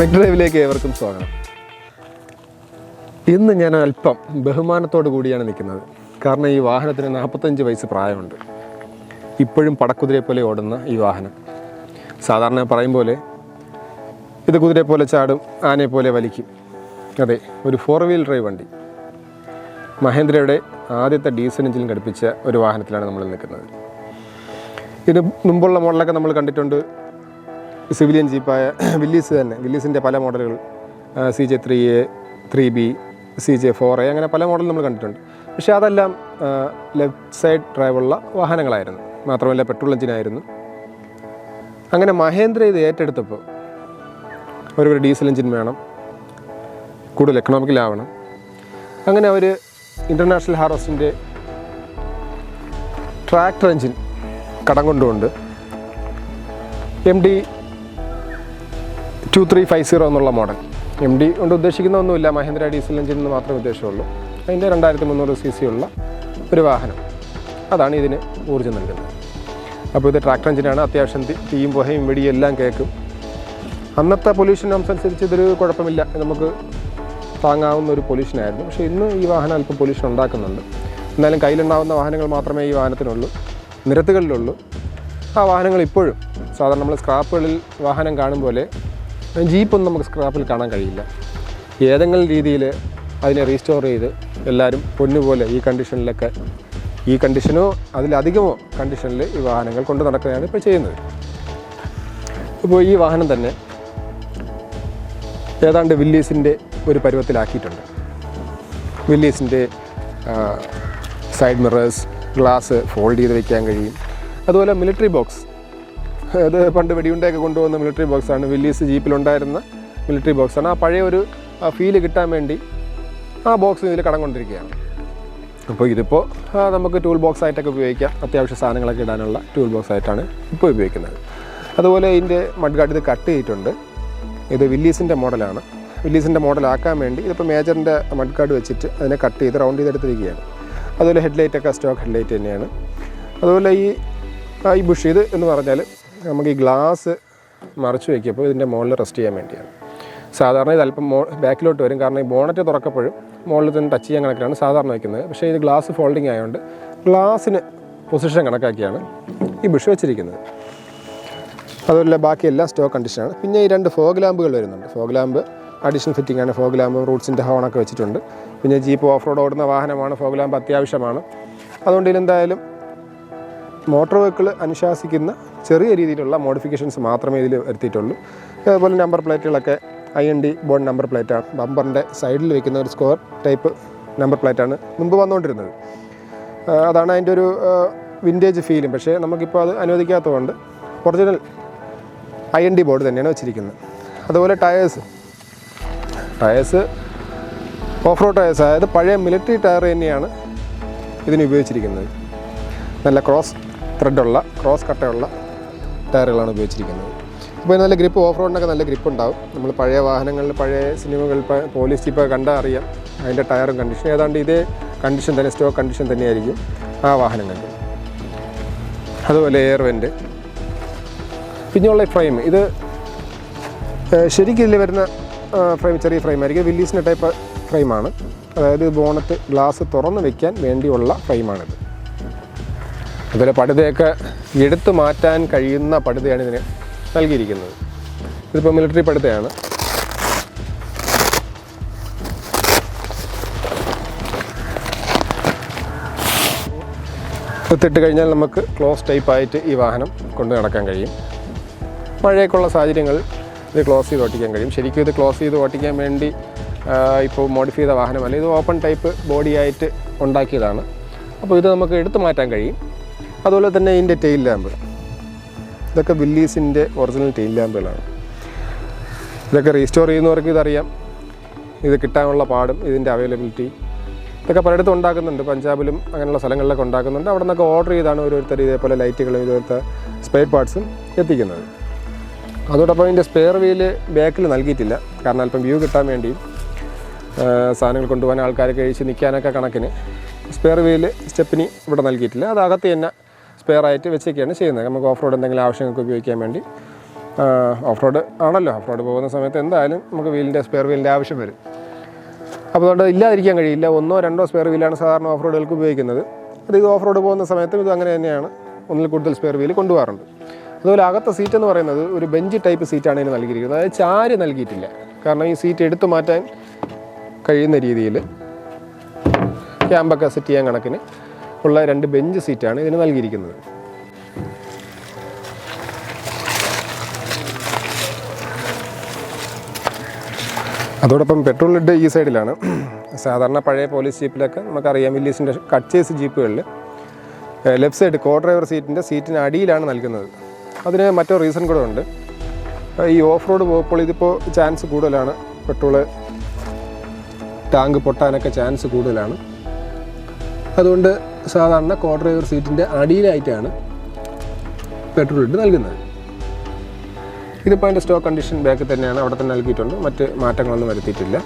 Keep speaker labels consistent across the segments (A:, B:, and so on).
A: MechDriveലേക്ക് ഏവർക്കും സ്വാഗതം. ഇന്ന് ഞാൻ അല്പം ബഹുമാനത്തോടു കൂടിയാണ് നിൽക്കുന്നത്. കാരണം ഈ വാഹനത്തിന് 45 വയസ്സ് പ്രായമുണ്ട്. ഇപ്പോഴും പടക്കുതിരയെ പോലെ ഓടുന്ന ഈ വാഹനം. സാധാരണ പറയും പോലെ ഇത് കുതിരയെ പോലെ ചാടും, ആനയെ പോലെ വലിക്കും. അതെ, ഒരു 4 വീൽ ഡ്രൈവ് വണ്ടി. മഹീന്ദ്രയുടെ ആദ്യത്തെ ഡീസൽ എഞ്ചിൻ ഘടിപ്പിച്ച ഒരു വാഹനത്തിലാണ് നമ്മൾ നിൽക്കുന്നത്. ഇതിന് മുമ്പുള്ള മോഡലൊക്കെ നമ്മൾ കണ്ടിട്ടുണ്ട്. സിവിലിയൻ ജീപ്പായ വില്ലീസ് തന്നെ, വില്ലീസിൻ്റെ പല മോഡലുകൾ, CJ3A, 3B, CJ4A, അങ്ങനെ പല മോഡൽ നമ്മൾ കണ്ടിട്ടുണ്ട്. പക്ഷേ അതെല്ലാം ലെഫ്റ്റ് സൈഡ് ഡ്രൈവുള്ള വാഹനങ്ങളായിരുന്നു, മാത്രമല്ല പെട്രോൾ എഞ്ചിനായിരുന്നു. അങ്ങനെ മഹീന്ദ്ര ഇത് ഏറ്റെടുത്തപ്പോൾ ഒരു ഡീസൽ എഞ്ചിൻ വേണം, കൂടുതൽ എക്കണോമിക്കലാവണം. അങ്ങനെ അവർ ഇൻ്റർനാഷണൽ ഹാർവസ്റ്റിൻ്റെ ട്രാക്ടർ എഞ്ചിൻ കടം കൊണ്ടുകൊണ്ട് MD 2350 എന്നുള്ള മോഡൽ. MD കൊണ്ട് ഉദ്ദേശിക്കുന്ന ഒന്നുമില്ല, മഹീന്ദ്ര ഡീസൽ എഞ്ചിൻ എന്ന് മാത്രമേ ഉദ്ദേശമുള്ളൂ. അതിൻ്റെ 2300 cc ഉള്ള ഒരു വാഹനം, അതാണ് ഇതിന് ഊർജ്ജം നൽകുന്നത്. അപ്പോൾ ഇത് ട്രാക്ടർ എഞ്ചിനാണ്. അത്യാവശ്യം തീയും പുകയും വെടിയും എല്ലാം കേൾക്കും. അന്നത്തെ പൊല്യൂഷൻ അനുസരിച്ച് ഇതൊരു കുഴപ്പമില്ല, നമുക്ക് താങ്ങാവുന്ന ഒരു പൊല്യൂഷനായിരുന്നു. പക്ഷേ ഇന്ന് ഈ വാഹനം അല്പം പൊല്യൂഷൻ ഉണ്ടാക്കുന്നുണ്ട്. എന്നാലും കയ്യിലുണ്ടാകുന്ന വാഹനങ്ങൾ മാത്രമേ ഈ വാഹനത്തിനുള്ളൂ, നിരത്തുകളിലുള്ളൂ. ആ വാഹനങ്ങൾ ഇപ്പോഴും സാധാരണ നമ്മൾ സ്ക്രാപ്പുകളിൽ വാഹനം കാണും പോലെ ജീപ്പൊന്നും നമുക്ക് സ്ക്രാപ്പിൽ കാണാൻ കഴിയില്ല. ഏതെങ്കിലും രീതിയിൽ അതിനെ റീസ്റ്റോർ ചെയ്ത് എല്ലാവരും പൊന്നുപോലെ ഈ കണ്ടീഷനിലൊക്കെ, ഈ കണ്ടീഷനോ അതിലധികമോ കണ്ടീഷനിൽ ഈ വാഹനങ്ങൾ കൊണ്ട് നടക്കുകയാണ് ഇപ്പോൾ ചെയ്യുന്നത്. ഇപ്പോൾ ഈ വാഹനം തന്നെ ഏതാണ്ട് വില്ലീസിൻ്റെ ഒരു പരുവത്തിലാക്കിയിട്ടുണ്ട്. വില്ലീസിൻ്റെ സൈഡ് മിറേഴ്സ്, ഗ്ലാസ് ഫോൾഡ് ചെയ്ത് വയ്ക്കാൻ കഴിയും. അതുപോലെ മിലിറ്ററി ബോക്സ്, അത് പണ്ട് വെടിയുണ്ടയൊക്കെ കൊണ്ടുപോകുന്ന മിലിറ്ററി ബോക്സാണ്. വില്ലീസ് ജീപ്പിലുണ്ടായിരുന്ന മിലിറ്ററി ബോക്സാണ്. ആ പഴയ ഒരു ഫീല് കിട്ടാൻ വേണ്ടി ആ ബോക്സ് ഇതിൽ കടം കൊണ്ടിരിക്കുകയാണ്. അപ്പോൾ ഇതിപ്പോൾ നമുക്ക് ടൂൾ ബോക്സ് ആയിട്ടൊക്കെ ഉപയോഗിക്കാം. അത്യാവശ്യ സാധനങ്ങളൊക്കെ ഇടാനുള്ള ടൂൾ ബോക്സ് ആയിട്ടാണ് ഇപ്പോൾ ഉപയോഗിക്കുന്നത്. അതുപോലെ ഇതിൻ്റെ മഡ് ഗാർഡ് ഇത് കട്ട് ചെയ്തിട്ടുണ്ട്. ഇത് വില്ലീസിൻ്റെ മോഡലാണ്. വില്ലീസിൻ്റെ മോഡലാക്കാൻ വേണ്ടി ഇതിപ്പോൾ മേജറിൻ്റെ മഡ് ഗാർഡ് വെച്ചിട്ട് അതിനെ കട്ട് ചെയ്ത് റൗണ്ട് ചെയ്തെടുത്തിരിക്കുകയാണ്. അതുപോലെ ഹെഡ്ലൈറ്റൊക്കെ സ്റ്റോക്ക് ഹെഡ്ലൈറ്റ് തന്നെയാണ്. അതുപോലെ ഈ ബുഷ് ഇത് എന്ന് പറഞ്ഞാൽ നമുക്ക് ഈ ഗ്ലാസ് മറിച്ച് വയ്ക്കുമ്പോൾ ഇതിൻ്റെ മുകളിൽ റെസ്റ്റ് ചെയ്യാൻ വേണ്ടിയാണ്. സാധാരണ ഇത് അല്പം ബാക്കിലോട്ട് വരും, കാരണം ഈ ബോണറ്റ് തുറക്കപ്പോഴും മുകളിൽ തന്നെ ടച്ച് ചെയ്യാൻ കണക്കിലാണ് സാധാരണ വയ്ക്കുന്നത്. പക്ഷേ ഇത് ഗ്ലാസ് ഫോൾഡിങ് ആയതുകൊണ്ട് ഗ്ലാസ്സിന് പൊസിഷൻ കണക്കാക്കിയാണ് ഈ ബുഷ് വെച്ചിരിക്കുന്നത്. അതുപോലെ ബാക്കിയെല്ലാം സ്റ്റോക്ക് കണ്ടീഷനാണ്. പിന്നെ ഈ 2 ഫോഗ് ലാമ്പുകൾ വരുന്നുണ്ട്. ഫോഗ് ലാമ്പ് അഡീഷണൽ ഫിറ്റിംഗ് ആണ്. ഫോഗ് ലാമ്പും റൂട്ട്സിൻ്റെ ഹോണൊക്കെ വെച്ചിട്ടുണ്ട്. പിന്നെ ജീപ്പ് ഓഫ്-റോഡ് ഓടുന്ന വാഹനമാണ്, ഫോഗ് ലാമ്പ് അത്യാവശ്യമാണ്. അതുകൊണ്ട് ഇതിലെന്തായാലും മോട്ടോർ വെഹിക്കിൾ അനുശാസിക്കുന്ന ചെറിയ രീതിയിലുള്ള മോഡിഫിക്കേഷൻസ് മാത്രമേ ഇതിൽ വരുത്തിയിട്ടുള്ളൂ. അതുപോലെ നമ്പർ പ്ലേറ്റുകളൊക്കെ IND ബോർഡ് നമ്പർ പ്ലേറ്റാണ്. ബമ്പറിൻ്റെ സൈഡിൽ വെക്കുന്ന ഒരു സ്ക്വയർ ടൈപ്പ് നമ്പർ പ്ലേറ്റാണ് മുമ്പ് വന്നുകൊണ്ടിരുന്നത്. അതാണ് അതിൻ്റെ ഒരു വിൻറ്റേജ് ഫീലും. പക്ഷേ നമുക്കിപ്പോൾ അത് അനുവദിക്കാത്തതുകൊണ്ട് ഒറിജിനൽ IND ബോർഡ് തന്നെയാണ് വെച്ചിരിക്കുന്നത്. അതുപോലെ ടയേഴ്സ് ഓഫ്-റോഡ് ടയേഴ്സ്, അതായത് പഴയ മിലിറ്ററി ടയർ തന്നെയാണ് ഇതിന് ഉപയോഗിച്ചിരിക്കുന്നത്. നല്ല ക്രോസ് കട്ടയുള്ള ടയറുകളാണ് ഉപയോഗിച്ചിരിക്കുന്നത്. അപ്പോൾ നല്ല ഗ്രിപ്പ്, ഓഫ് റോഡിനൊക്കെ നല്ല ഗ്രിപ്പ് ഉണ്ടാവും. നമ്മൾ പഴയ വാഹനങ്ങളിൽ, പഴയ സിനിമകൾ, പോലീസ് ജീപ്പ് കണ്ടാൽ അറിയാം അതിൻ്റെ ടയറും കണ്ടീഷൻ ഏതാണ്ട് ഇതേ കണ്ടീഷൻ തന്നെ, സ്റ്റോക്ക് കണ്ടീഷൻ തന്നെയായിരിക്കും ആ വാഹനങ്ങൾക്ക്. അതുപോലെ എയർ വെൻ്റ്, പിന്നെയുള്ള ഫ്രെയിം, ഇത് ശരിക്കും ഇതിൽ വരുന്ന ഫ്രെയിം ചെറിയ ഫ്രെയിമായിരിക്കും. വില്ലീസിൻ്റെ ടൈപ്പ് ഫ്രെയിമാണ്. അതായത് ബോണറ്റ് ഗ്ലാസ് തുറന്ന് വയ്ക്കാൻ വേണ്ടിയുള്ള ഫ്രെയിമാണിത്. അതുപോലെ പടുതയൊക്കെ എടുത്തു മാറ്റാൻ കഴിയുന്ന പടുതയാണ് ഇതിന് നൽകിയിരിക്കുന്നത്. ഇതിപ്പോൾ മിലിറ്ററി പടുതയാണ്. എത്തിട്ട് കഴിഞ്ഞാൽ നമുക്ക് ക്ലോസ് ടൈപ്പായിട്ട് ഈ വാഹനം കൊണ്ട് നടക്കാൻ കഴിയും. മഴയൊക്കെയുള്ള സാഹചര്യങ്ങളിൽ ഇത് ക്ലോസ് ചെയ്ത് ഓട്ടിക്കാൻ കഴിയും. ശരിക്കും ഇത് ക്ലോസ് ചെയ്ത് ഓട്ടിക്കാൻ വേണ്ടി ഇപ്പോൾ മോഡിഫൈ ചെയ്ത വാഹനമല്ല, ഇത് ഓപ്പൺ ടൈപ്പ് ബോഡിയായിട്ട് ഉണ്ടാക്കിയതാണ്. അപ്പോൾ ഇത് നമുക്ക് എടുത്തു മാറ്റാൻ കഴിയും. അതുപോലെ തന്നെ ഇതിൻ്റെ ടെയിൽ ലാമ്പ്, ഇതൊക്കെ വില്ലീസിൻ്റെ ഒറിജിനൽ ടെയിൽ ലാമ്പുകളാണ്. ഇതൊക്കെ റീസ്റ്റോർ ചെയ്യുന്നവർക്ക് ഇതറിയാം, ഇത് കിട്ടാനുള്ള പാടും ഇതിൻ്റെ അവൈലബിലിറ്റി. ഇതൊക്കെ പലയിടത്തും ഉണ്ടാക്കുന്നുണ്ട്, പഞ്ചാബിലും അങ്ങനെയുള്ള സ്ഥലങ്ങളിലൊക്കെ ഉണ്ടാക്കുന്നുണ്ട്. അവിടെ നിന്നൊക്കെ ഓർഡർ ചെയ്താണ് ഓരോരുത്തർ ഇതേപോലെ ലൈറ്റുകളും ഇതുപോലത്തെ സ്പെയർ പാർട്സും എത്തിക്കുന്നത്. അതോടൊപ്പം ഇതിൻ്റെ സ്പെയർ വീല് ബാക്കിൽ നൽകിയിട്ടില്ല, കാരണം അല്പം വ്യൂ കിട്ടാൻ വേണ്ടിയും സാധനങ്ങൾ കൊണ്ടുപോകാൻ ആൾക്കാരൊക്കെ കഴിച്ച് നിൽക്കാനൊക്കെ കണക്കിന് സ്പെയർ വീല് സ്റ്റെപ്പിനി ഇവിടെ നൽകിയിട്ടില്ല. അത് അകത്ത് തന്നെ സ്പെയർ ആയിട്ട് വെച്ചൊക്കെയാണ് ചെയ്യുന്നത്. നമുക്ക് ഓഫ് റോഡ് എന്തെങ്കിലും ആവശ്യങ്ങൾക്ക് ഉപയോഗിക്കാൻ വേണ്ടി ഓഫ് റോഡ് ആണല്ലോ, ഓഫ് റോഡ് പോകുന്ന സമയത്ത് എന്തായാലും നമുക്ക് സ്പെയർ വീലിൻ്റെ ആവശ്യം വരും. അപ്പോൾ അതുകൊണ്ട് ഇല്ലാതിരിക്കാൻ കഴിയില്ല. 1 or 2 സ്പെയർ വീലാണ് സാധാരണ ഓഫ് റോഡുകൾക്ക് ഉപയോഗിക്കുന്നത്. അത് ഇത് ഓഫ് റോഡ് പോകുന്ന സമയത്തും ഇത് അങ്ങനെ തന്നെയാണ്, ഒന്നിൽ കൂടുതൽ സ്പെയർ വീല് കൊണ്ടുപോകാറുണ്ട്. അതുപോലെ അകത്തെ സീറ്റ് എന്ന് പറയുന്നത് ഒരു ബെഞ്ച് ടൈപ്പ് സീറ്റാണ് ഇതിന് നൽകിയിരിക്കുന്നത്. അതായത് ചാര് നൽകിയിട്ടില്ല. കാരണം ഈ സീറ്റ് എടുത്തു മാറ്റാൻ കഴിയുന്ന രീതിയിൽ ക്യാമ്പൊക്കെ സെറ്റ് ചെയ്യാൻ കണക്കിന് ഉള്ള 2 ബെഞ്ച് സീറ്റാണ് ഇതിന് നൽകിയിരിക്കുന്നത്. അതോടൊപ്പം പെട്രോൾ ലിഡ് ഈ സൈഡിലാണ്. സാധാരണ പഴയ പോലീസ് ജീപ്പിലൊക്കെ നമുക്കറിയാം, വില്ലീസിൻ്റെ കട്ട്ചേസ് ജീപ്പുകളിൽ ലെഫ്റ്റ് സൈഡ് കോ ഡ്രൈവർ സീറ്റിന് അടിയിലാണ് നൽകുന്നത്. അതിന് മറ്റൊരു റീസൺ കൂടെ ഉണ്ട്. ഈ ഓഫ് റോഡ് പോകുമ്പോൾ ഇതിപ്പോൾ ചാൻസ് കൂടുതലാണ്, പെട്രോള് ടാങ്ക് പൊട്ടാനൊക്കെ ചാൻസ് കൂടുതലാണ്. അതുകൊണ്ട് സാധാരണ കോ ഡ്രൈവർ സീറ്റിൻ്റെ അടിയിലായിട്ടാണ് പെട്രോൾ ലിഡ് നൽകുന്നത്. ഇതിപ്പോൾ അതിൻ്റെ സ്റ്റോക്ക് കണ്ടീഷൻ ബാക്കിൽ തന്നെയാണ്, അവിടെ തന്നെ നൽകിയിട്ടുണ്ട്. മറ്റ് മാറ്റങ്ങളൊന്നും വരുത്തിയിട്ടില്ല.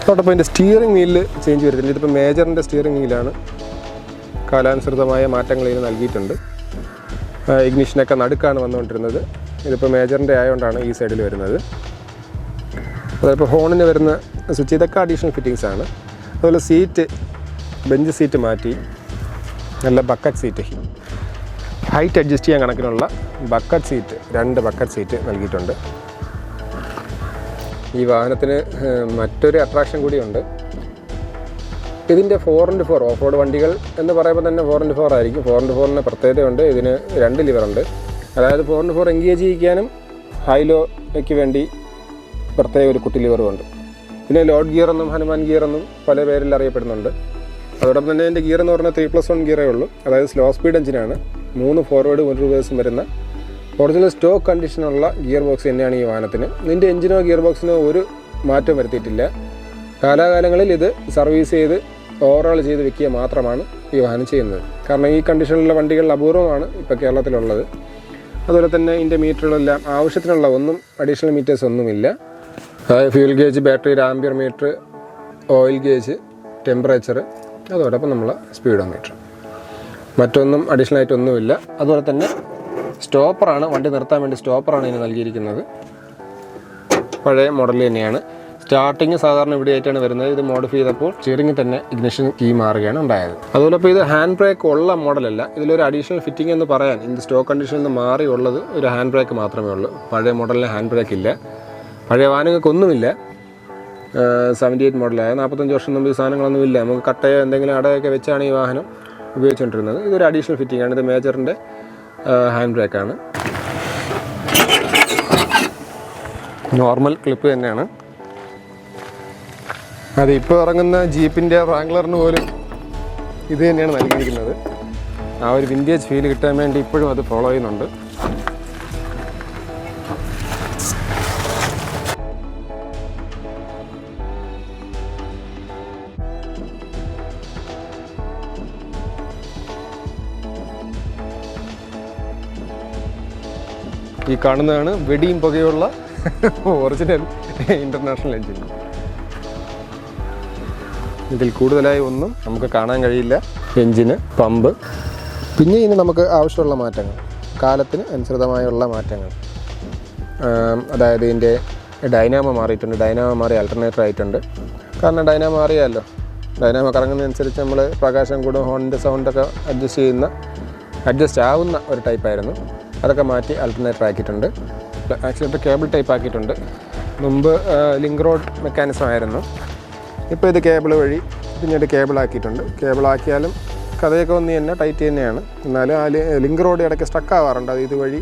A: അതോടൊപ്പം ഇതിൻ്റെ സ്റ്റിയറിംഗ് വീലിൽ ചേഞ്ച് വരുത്തില്ല. ഇതിപ്പോൾ മേജറിൻ്റെ സ്റ്റിയറിംഗ് വീലാണ്. കാലാനുസൃതമായ മാറ്റങ്ങൾ ഇതിന് നൽകിയിട്ടുണ്ട്. ഇഗ്നിഷനൊക്കെ നടുക്കാണ് വന്നുകൊണ്ടിരുന്നത്. ഇതിപ്പോൾ മേജറിൻ്റെ ആയതുകൊണ്ടാണ് ഈ സൈഡിൽ വരുന്നത്. അതിപ്പോൾ ഹോണിന് വരുന്ന സ്വിച്ച് ഇതൊക്കെ അഡീഷണൽ ഫിറ്റിങ്സ് ആണ്. അതുപോലെ സീറ്റ്, ബെഞ്ച് സീറ്റ് മാറ്റി നല്ല ബക്കറ്റ് സീറ്റ്, ഹൈറ്റ് അഡ്ജസ്റ്റ് ചെയ്യാൻ കണക്കിനുള്ള ബക്കറ്റ് സീറ്റ്, 2 ബക്കറ്റ് സീറ്റ് നൽകിയിട്ടുണ്ട്. ഈ വാഹനത്തിന് മറ്റൊരു അട്രാക്ഷൻ കൂടിയുണ്ട്. ഇതിൻ്റെ 4x4 ഓഫ് റോഡ് വണ്ടികൾ എന്ന് പറയുമ്പോൾ തന്നെ 4x4 ആയിരിക്കും. 4x4ന് പ്രത്യേകതയുണ്ട്. ഇതിന് 2 ലിവറുണ്ട്. അതായത് 4x4 എൻഗേജ് ചെയ്യിക്കാനും ഹൈലോയ്ക്ക് വേണ്ടി പ്രത്യേക ഒരു കുട്ടി ലിവറുമുണ്ട്. പിന്നെ ലോഡ് ഗിയർ എന്നും ഹനുമാൻ ഗിയർ എന്നും പല പേരിൽ അറിയപ്പെടുന്നുണ്ട്. അതോടൊപ്പം തന്നെ എൻ്റെ ഗിയർ എന്ന് പറഞ്ഞാൽ 3+1 ഗിയറേ ഉള്ളൂ. അതായത് സ്ലോ സ്പീഡ് എഞ്ചിനാണ്. 3 ഫോർവേഡ് 1 റിവേഴ്സും വരുന്ന ഒറിജിനൽ സ്റ്റോക്ക് കണ്ടീഷനുള്ള ഗിയർ ബോക്സ് തന്നെയാണ് ഈ വാഹനത്തിന്. ഇതിൻ്റെ എഞ്ചിനോ ഗിയർ ബോക്സിനോ ഒരു മാറ്റം വരുത്തിയിട്ടില്ല. കാലാകാലങ്ങളിൽ ഇത് സർവീസ് ചെയ്ത് ഓവറോൾ ചെയ്ത് വെക്കുക മാത്രമാണ് ഈ വാഹനം ചെയ്യുന്നത്. കാരണം ഈ കണ്ടീഷനിലുള്ള വണ്ടികൾ അപൂർവമാണ് ഇപ്പോൾ കേരളത്തിലുള്ളത്. അതുപോലെ തന്നെ ഇതിൻ്റെ മീറ്ററുകളെല്ലാം ആവശ്യത്തിനുള്ള അഡീഷണൽ മീറ്റേഴ്സ് ഒന്നുമില്ല. അതായത് fuel gauge, battery, ampere meter, oil gauge, temperature, അതോടൊപ്പം നമ്മളെ സ്പീഡോമീറ്റർ, മറ്റൊന്നും അഡീഷണൽ ആയിട്ടൊന്നുമില്ല. അതുപോലെ തന്നെ സ്റ്റോപ്പറാണ്, വണ്ടി നിർത്താൻ വേണ്ടി സ്റ്റോപ്പറാണ് ഇതിന് നൽകിയിരിക്കുന്നത്. പഴയ മോഡൽ തന്നെയാണ്. സ്റ്റാർട്ടിങ് സാധാരണ ഇവിടെ ആയിട്ടാണ് വരുന്നത്. ഇത് മോഡിഫൈ ചെയ്തപ്പോൾ സ്റ്റിയറിംഗിൽ തന്നെ ഇഗ്നിഷൻ കീ മാറുകയാണ് ഉണ്ടായത്. അതുപോലെ ഇപ്പോൾ ഇത് ഹാൻഡ് ബ്രേക്ക് ഉള്ള മോഡലല്ല. ഇതിലൊരു അഡീഷണൽ ഫിറ്റിംഗ് എന്ന് പറയാൻ ഇത് സ്റ്റോക്ക് കണ്ടീഷനിൽ നിന്ന് മാറിയുള്ളത് ഒരു ഹാൻഡ് ബ്രേക്ക് മാത്രമേ ഉള്ളൂ. പഴയ മോഡലിന് ഹാൻഡ് ബ്രേക്ക് ഇല്ല. പഴയ വാഹനങ്ങൾക്കൊന്നുമില്ല. 78 മോഡലായ 45 വർഷം മുമ്പ് ഈ സാധനങ്ങളൊന്നും ഇല്ല. നമുക്ക് കട്ടയോ എന്തെങ്കിലും അടയൊക്കെ വെച്ചാണ് ഈ വാഹനം ഉപയോഗിച്ചുകൊണ്ടിരുന്നത്. ഇതൊരു അഡീഷണൽ ഫിറ്റിംഗ് ആണ്. ഇത് മേജറിൻ്റെ ഹാൻഡ് ബ്രേക്കാണ്. നോർമൽ ക്ലിപ്പ് തന്നെയാണ്. അതിപ്പോൾ ഇറങ്ങുന്ന ജീപ്പിൻ്റെ റാംഗ്ലറിന് പോലും ഇത് തന്നെയാണ് നൽകിയിരിക്കുന്നത്. ആ ഒരു വിൻറ്റേജ് ഫീൽ കിട്ടാൻ വേണ്ടി ഇപ്പോഴും അത് ഫോളോ ചെയ്യുന്നുണ്ട്. ഈ കാണുന്നതാണ് വെടിയും പുകയുള്ള ഒറിജിനൽ ഇൻ്റർനാഷണൽ എഞ്ചിൻ. ഇതിൽ കൂടുതലായി ഒന്നും നമുക്ക് കാണാൻ കഴിയില്ല. എഞ്ചിന്, പമ്പ്, പിന്നെ ഇനി നമുക്ക് ആവശ്യമുള്ള മാറ്റങ്ങൾ, കാലത്തിന് അനുസൃതമായുള്ള മാറ്റങ്ങൾ. അതായത് ഇതിൻ്റെ ഡൈനാമോ മാറിയിട്ടുണ്ട്. ഡൈനാമോ മാറി അൾട്ടർനേറ്റർ ആയിട്ടുണ്ട്. കാരണം ഡൈനാമോ അറിയാമല്ലോ, ഡൈനാമോ കറങ്ങുന്നതനുസരിച്ച് നമ്മൾ പ്രകാശം കൂടും, ഹോണിൻ്റെ സൗണ്ടൊക്കെ അഡ്ജസ്റ്റ് ആവുന്ന ഒരു ടൈപ്പായിരുന്നു. അതൊക്കെ മാറ്റി അൾട്ടർനേറ്റർ ആക്കിയിട്ടുണ്ട്. ആക്സിലേറ്റർ കേബിൾ ടൈപ്പ് ആക്കിയിട്ടുണ്ട്. മുമ്പ് ലിങ്ക് റോഡ് മെക്കാനിസം ആയിരുന്നു. ഇപ്പോൾ ഇത് കേബിൾ വഴി പിന്നീട് കേബിളാക്കിയിട്ടുണ്ട്. കേബിളാക്കിയാലും കഥയൊക്കെ ഒന്ന് തന്നെ ടൈറ്റ് തന്നെയാണ്. എന്നാലും ആ ലിങ്ക് റോഡ് ഇടയ്ക്ക് സ്റ്റക്ക് ആവാറുണ്ട്. അത് ഇതുവഴി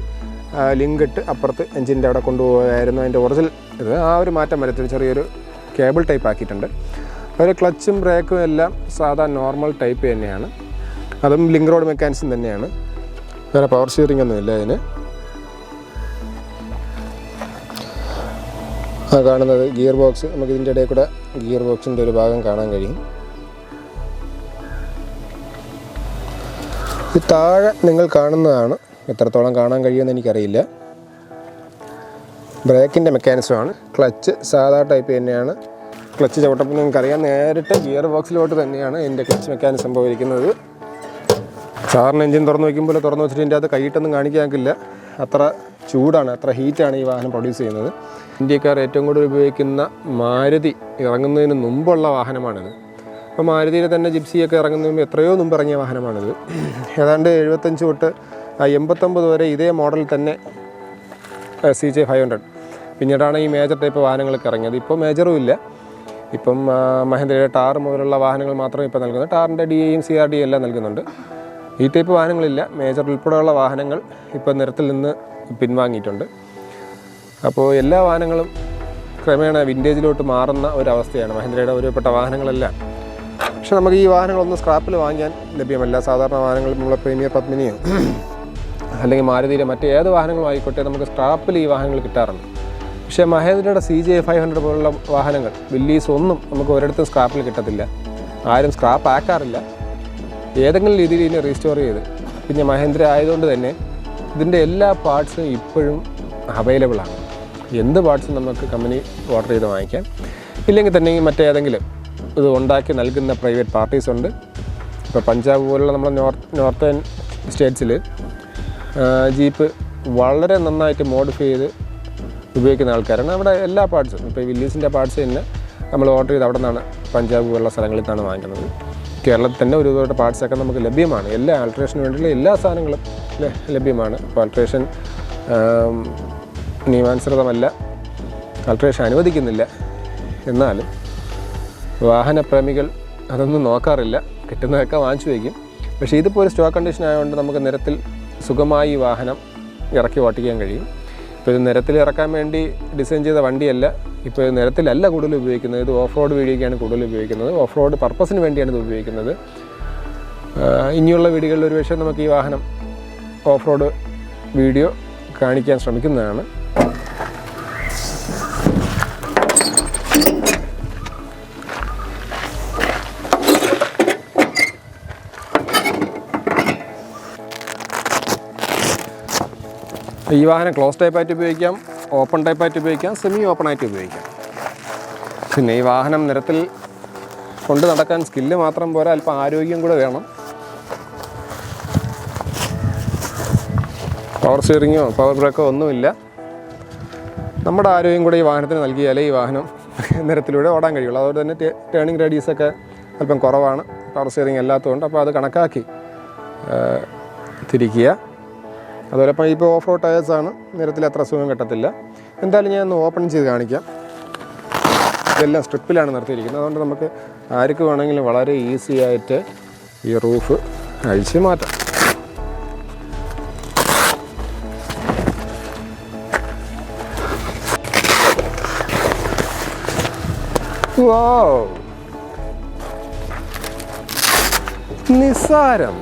A: ലിങ്ക് ഇട്ട് അപ്പുറത്ത് എഞ്ചിൻ്റെ അവിടെ കൊണ്ടുപോയായിരുന്നു അതിൻ്റെ ഒറിജിനൽ. ഇത് ആ ഒരു മാറ്റം വരത്തില്ല, ചെറിയൊരു കേബിൾ ടൈപ്പ് ആക്കിയിട്ടുണ്ട്. അതുപോലെ ക്ലച്ചും ബ്രേക്കും എല്ലാം സാധാ നോർമൽ ടൈപ്പ് തന്നെയാണ്. അതും ലിങ്ക് റോഡ് മെക്കാനിസം തന്നെയാണ്. വേറെ പവർ സ്റ്റിയറിംഗ് ഒന്നുമില്ല അതിന്. ആ കാണുന്നത് ഗിയർ ബോക്സ്. നമുക്ക് ഇതിൻ്റെ ഇടയിൽ കൂടെ ഗിയർ ബോക്സിൻ്റെ ഒരു ഭാഗം കാണാൻ കഴിയും. ഇത് താഴെ നിങ്ങൾ കാണുന്നതാണ്. എത്രത്തോളം കാണാൻ കഴിയുമെന്ന് എനിക്കറിയില്ല. ബ്രേക്കിൻ്റെ മെക്കാനിസമാണ്. ക്ലച്ച് സാധാ ടൈപ്പ് തന്നെയാണ്. ക്ലച്ച് ചവിട്ടപ്പോൾ നിങ്ങൾക്കറിയാം നേരിട്ട് ഗിയർ ബോക്സിലോട്ട് തന്നെയാണ് എൻ്റെ ക്ലച്ച് മെക്കാനിസം പോയിരിക്കുന്നത്. സാധാരണ എഞ്ചിൻ തുറന്ന് വയ്ക്കുമ്പോൾ തുറന്ന് വെച്ചിട്ട് ഇതിൻ്റെ അത് കൈയിട്ടൊന്നും കാണിക്കാനില്ല. അത്ര ചൂടാണ്, അത്ര ഹീറ്റാണ് ഈ വാഹനം പ്രൊഡ്യൂസ് ചെയ്യുന്നത്. ഇന്ത്യക്കാർ ഏറ്റവും കൂടുതൽ ഉപയോഗിക്കുന്ന മാരുതി ഇറങ്ങുന്നതിന് മുമ്പുള്ള വാഹനമാണിത്. അപ്പോൾ മാരുതിയിൽ തന്നെ ജിപ്സിയൊക്കെ ഇറങ്ങുന്നതിന് മുമ്പ് എത്രയോ മുമ്പ് ഇറങ്ങിയ വാഹനമാണിത്. ഏതാണ്ട് 75 തൊട്ട് 89 വരെ ഇതേ മോഡൽ തന്നെ CJ500. പിന്നീടാണ് ഈ മേജർ ടൈപ്പ് വാഹനങ്ങളൊക്കെ ഇറങ്ങിയത്. ഇപ്പോൾ മേജറും ഇല്ല. ഇപ്പം മഹീന്ദ്രയുടെ ടാർ മുതലുള്ള വാഹനങ്ങൾ മാത്രമേ ഇപ്പോൾ നൽകുന്നത്. ടാറിൻ്റെ DAയും CRD എല്ലാം നൽകുന്നുണ്ട്. ഈ ടൈപ്പ് വാഹനങ്ങളില്ല. മേജർ ഉൾപ്പെടെയുള്ള വാഹനങ്ങൾ ഇപ്പോൾ നിരത്തിൽ നിന്ന് പിൻവാങ്ങിയിട്ടുണ്ട്. അപ്പോൾ എല്ലാ വാഹനങ്ങളും ക്രമേണ വിൻറ്റേജിലോട്ട് മാറുന്ന ഒരവസ്ഥയാണ് മഹീന്ദ്രയുടെ ഒരുപ്പെട്ട വാഹനങ്ങളെല്ലാം. പക്ഷെ നമുക്ക് ഈ വാഹനങ്ങളൊന്നും സ്ക്രാപ്പിൽ വാങ്ങാൻ ലഭ്യമല്ല. സാധാരണ വാഹനങ്ങൾ നമ്മളെ പ്രീമിയർ പത്മിനിയോ അല്ലെങ്കിൽ മാരുതിയിലെ മറ്റേത് വാഹനങ്ങളും ആയിക്കോട്ടെ നമുക്ക് സ്ക്രാപ്പിൽ ഈ വാഹനങ്ങൾ കിട്ടാറുണ്ട്. പക്ഷേ മഹീന്ദ്രയുടെ CJ500 പോലുള്ള വാഹനങ്ങൾ വില്ലീസ് ഒന്നും നമുക്ക് ഒരിടത്തും സ്ക്രാപ്പിൽ കിട്ടത്തില്ല. ആരും സ്ക്രാപ്പ് ആക്കാറില്ല. ഏതെങ്കിലും രീതിയിൽ ഇതിനെ റീസ്റ്റോർ ചെയ്ത്, പിന്നെ മഹീന്ദ്ര ആയതുകൊണ്ട് തന്നെ ഇതിൻ്റെ എല്ലാ പാർട്സും ഇപ്പോഴും അവൈലബിളാണ്. എന്ത് പാർട്സും നമുക്ക് കമ്പനി ഓർഡർ ചെയ്ത് വാങ്ങിക്കാം. ഇല്ലെങ്കിൽ തന്നെ മറ്റേതെങ്കിലും ഇത് ഉണ്ടാക്കി നൽകുന്ന പ്രൈവറ്റ് പാർട്ടീസ് ഉണ്ട്. ഇപ്പോൾ പഞ്ചാബ് പോലുള്ള നമ്മുടെ നോർത്തേൺ സ്റ്റേറ്റ്സിൽ ജീപ്പ് വളരെ നന്നായിട്ട് മോഡിഫൈ ചെയ്ത് ഉപയോഗിക്കുന്ന ആൾക്കാരാണ്. അവിടെ എല്ലാ പാർട്സും, ഇപ്പോൾ വില്ലീസിൻ്റെ പാർട്സ് തന്നെ നമ്മൾ ഓർഡർ ചെയ്ത് അവിടെ നിന്നാണ് പഞ്ചാബ് പോലുള്ള സ്ഥലങ്ങളിൽ നിന്നാണ് വാങ്ങിക്കുന്നത്. കേരളത്തിൽ തന്നെ ഒരുപാട് പാർട്സൊക്കെ നമുക്ക് ലഭ്യമാണ്. എല്ലാ ആൾട്രേഷന് വേണ്ടിയുള്ള എല്ലാ സാധനങ്ങളും ലഭ്യമാണ്. ഇപ്പോൾ ആൾട്രേഷൻ നിയമാനുസൃതമല്ല, ആൾട്രേഷൻ അനുവദിക്കുന്നില്ല. എന്നാലും വാഹനപ്രേമികൾ അതൊന്നും നോക്കാറില്ല. കിട്ടുന്നതൊക്കെ വാങ്ങിച്ചു വയ്ക്കും. പക്ഷേ ഇതിപ്പോൾ ഒരു സ്റ്റോക്ക് കണ്ടീഷൻ ആയതുകൊണ്ട് നമുക്ക് നിരത്തിൽ സുഖമായി ഈ വാഹനം ഇറക്കി ഓട്ടിക്കാൻ കഴിയും. ഇപ്പോൾ ഇത് നിരത്തിൽ ഇറക്കാൻ വേണ്ടി ഡിസൈൻ ചെയ്ത വണ്ടിയല്ല. ഇപ്പോൾ ഇത് നിരത്തിലല്ല കൂടുതൽ ഉപയോഗിക്കുന്നത്. ഇത് ഓഫ് റോഡ് വീഡിയോയ്ക്കാണ് കൂടുതൽ ഉപയോഗിക്കുന്നത്. ഓഫ് റോഡ് പർപ്പസിന് വേണ്ടിയാണ് ഇത് ഉപയോഗിക്കുന്നത്. ഇനിയുള്ള വീഡിയോകളിൽ ഒരു പക്ഷേ നമുക്ക് ഈ വാഹനം ഓഫ് റോഡ് വീഡിയോ കാണിക്കാൻ ശ്രമിക്കുന്നതാണ്. ഈ വാഹനം ക്ലോസ് ടൈപ്പായിട്ട് ഉപയോഗിക്കാം, ഓപ്പൺ ടൈപ്പായിട്ട് ഉപയോഗിക്കാം, സെമി ഓപ്പൺ ആയിട്ട് ഉപയോഗിക്കാം. പിന്നെ ഈ വാഹനം നിരത്തിൽ കൊണ്ട് നടക്കാൻ സ്കില്ല് മാത്രം പോരാ, അല്പം ആരോഗ്യം കൂടെ വേണം. പവർ സ്റ്റിയറിങ്ങോ പവർ ബ്രേക്കോ ഒന്നുമില്ല. നമ്മുടെ ആരോഗ്യം കൂടെ ഈ വാഹനത്തിന് നൽകിയാലേ ഈ വാഹനം നിരത്തിലൂടെ ഓടാൻ കഴിയുള്ളൂ. അതുകൊണ്ട് തന്നെ ടേണിംഗ് റേഡിയസൊക്കെ അല്പം കുറവാണ് പവർ സ്റ്റിയറിങ് അല്ലാത്തതുകൊണ്ട്. അപ്പോൾ അത് കണക്കാക്കി തിരിക്കുക. അതുപോലെ ഇപ്പോൾ ഓഫ് റോഡ് ടയേഴ്സാണ്, നിരത്തിൽ അത്ര സുഖം കിട്ടത്തില്ല. എന്തായാലും ഞാൻ ഒന്ന് ഓപ്പൺ ചെയ്ത് കാണിക്കാം. ഇതെല്ലാം സ്ട്രിപ്പിലാണ് നിർത്തിയിരിക്കുന്നത്. അതുകൊണ്ട് നമുക്ക് ആർക്ക് വേണമെങ്കിലും വളരെ ഈസി ആയിട്ട് ഈ റൂഫ് അഴിച്ച് മാറ്റാം. വാവ്, നിസ്സാരം.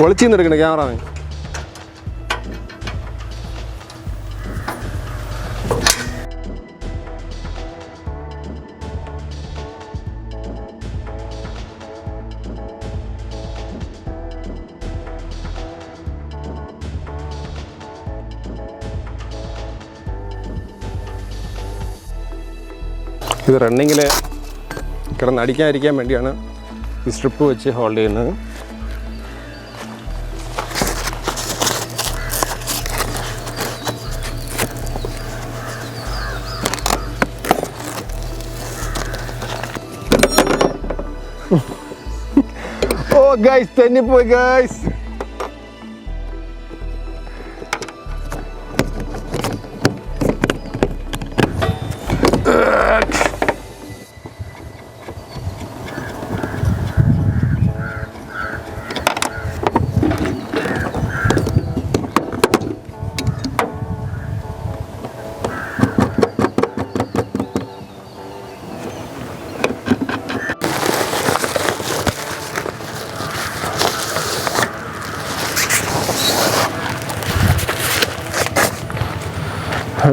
A: ഒളിച്ചിന്ന് എടുക്കണേ ക്യാമറ. ഇത് റണ്ണിങ്ങിൽ കിടന്നടിക്കാതിരിക്കാൻ വേണ്ടിയാണ് ഈ സ്ട്രിപ്പ് വെച്ച് ഹോൾഡ് ചെയ്യുന്നത്. ഓ ഗൈസ്, തെന്നിപ്പോയി ഗൈസ്.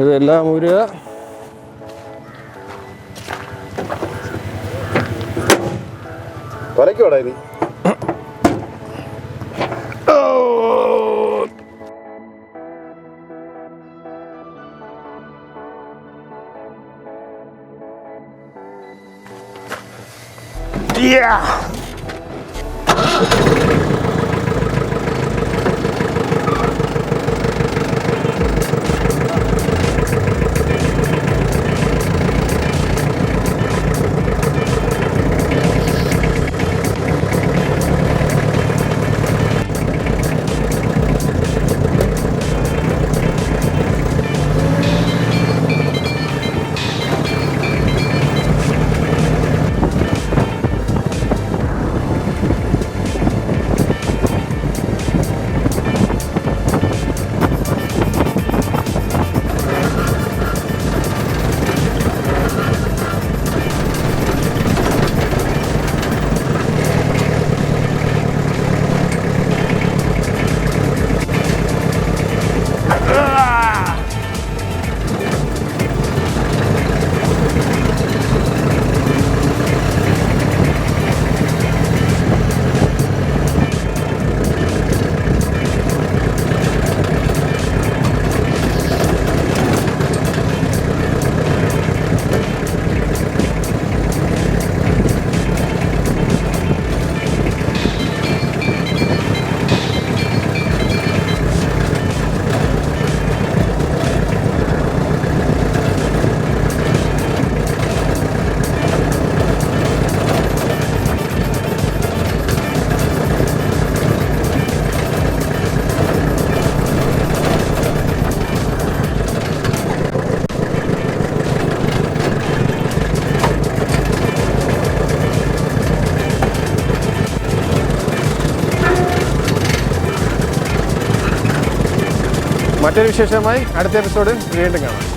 A: ഇതെല്ലാം ഊരുക.
B: വലയ്ക്കോടാ ഇനി.
A: മറ്റൊരു വിശേഷമായി അടുത്ത എപ്പിസോഡിൽ വീണ്ടും കാണാം.